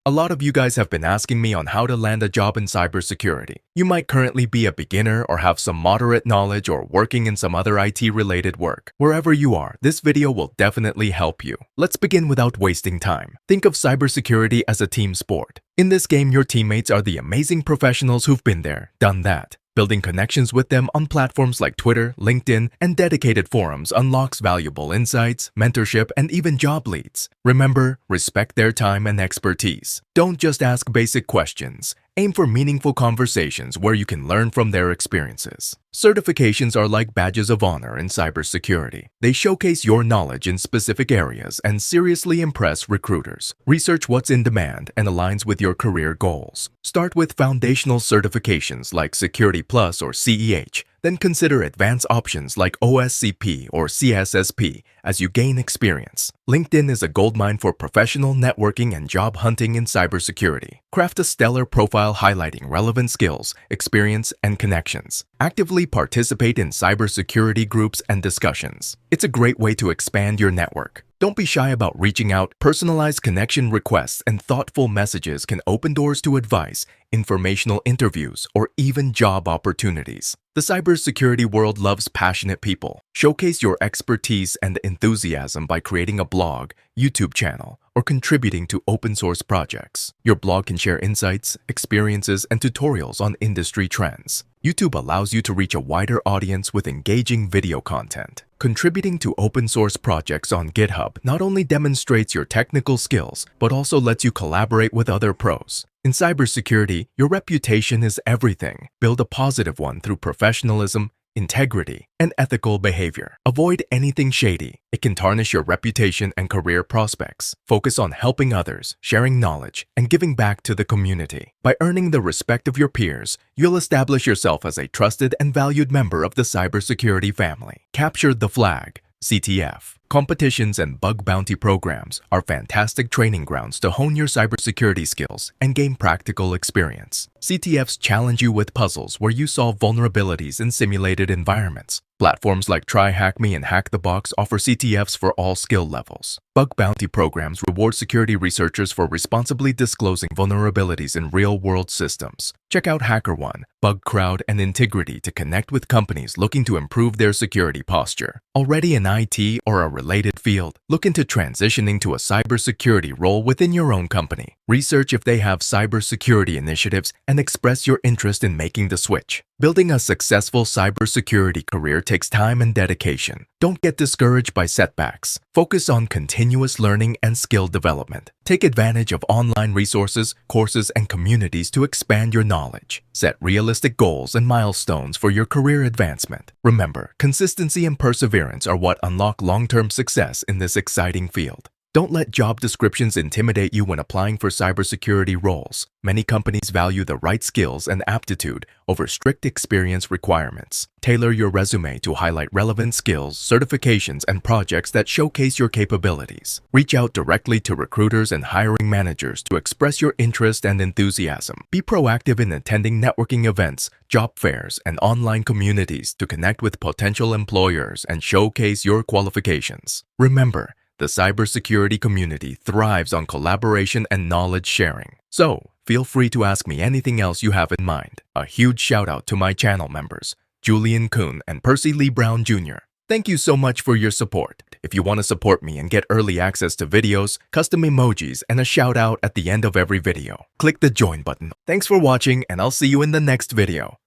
A lot of you guys have been asking me on how to land a job in cybersecurity. You might currently be a beginner or have some moderate knowledge or working in some other IT-related work. Wherever you are, this video will definitely help you. Let's begin without wasting time. Think of cybersecurity as a team sport. In this game, your teammates are the amazing professionals who've been there, done that. Building connections with them on platforms like Twitter, LinkedIn, and dedicated forums unlocks valuable insights, mentorship, and even job leads. Remember, respect their time and expertise. Don't just ask basic questions. Aim for meaningful conversations where you can learn from their experiences. Certifications are like badges of honor in cybersecurity. They showcase your knowledge in specific areas and seriously impress recruiters. Research what's in demand and aligns with your career goals. Start with foundational certifications like Security Plus or CEH. Then consider advanced options like OSCP or CSSP as you gain experience. LinkedIn is a goldmine for professional networking and job hunting in cybersecurity. Craft a stellar profile highlighting relevant skills, experience, and connections. Actively participate in cybersecurity groups and discussions. It's a great way to expand your network. Don't be shy about reaching out. Personalized connection requests and thoughtful messages can open doors to advice, informational interviews, or even job opportunities. The cybersecurity world loves passionate people. Showcase your expertise and enthusiasm by creating a blog, YouTube channel, or contributing to open-source projects. Your blog can share insights, experiences, and tutorials on industry trends. YouTube allows you to reach a wider audience with engaging video content. Contributing to open-source projects on GitHub not only demonstrates your technical skills, but also lets you collaborate with other pros. In cybersecurity, your reputation is everything. Build a positive one through professionalism, integrity, and ethical behavior. Avoid anything shady. It can tarnish your reputation and career prospects. Focus on helping others, sharing knowledge, and giving back to the community. By earning the respect of your peers, you'll establish yourself as a trusted and valued member of the cybersecurity family. Capture the flag, CTF. Competitions and bug bounty programs are fantastic training grounds to hone your cybersecurity skills and gain practical experience. CTFs challenge you with puzzles where you solve vulnerabilities in simulated environments. Platforms like TryHackMe and HackTheBox offer CTFs for all skill levels. Bug bounty programs reward security researchers for responsibly disclosing vulnerabilities in real-world systems. Check out HackerOne, BugCrowd, and Integrity to connect with companies looking to improve their security posture. Already in IT or a related field, look into transitioning to a cybersecurity role within your own company. Research if they have cybersecurity initiatives and express your interest in making the switch. Building a successful cybersecurity career takes time and dedication. Don't get discouraged by setbacks. Focus on continuous learning and skill development. Take advantage of online resources, courses, and communities to expand your knowledge. Set realistic goals and milestones for your career advancement. Remember, consistency and perseverance are what unlock long-term success in this exciting field. Don't let job descriptions intimidate you when applying for cybersecurity roles. Many companies value the right skills and aptitude over strict experience requirements. Tailor your resume to highlight relevant skills, certifications, and projects that showcase your capabilities. Reach out directly to recruiters and hiring managers to express your interest and enthusiasm. Be proactive in attending networking events, job fairs, and online communities to connect with potential employers and showcase your qualifications. Remember, the cybersecurity community thrives on collaboration and knowledge sharing. So, feel free to ask me anything else you have in mind. A huge shout out to my channel members, Julian Kuhn and Percy Lee Brown Jr. Thank you so much for your support. If you want to support me and get early access to videos, custom emojis, and a shout out at the end of every video, click the join button. Thanks for watching, and I'll see you in the next video.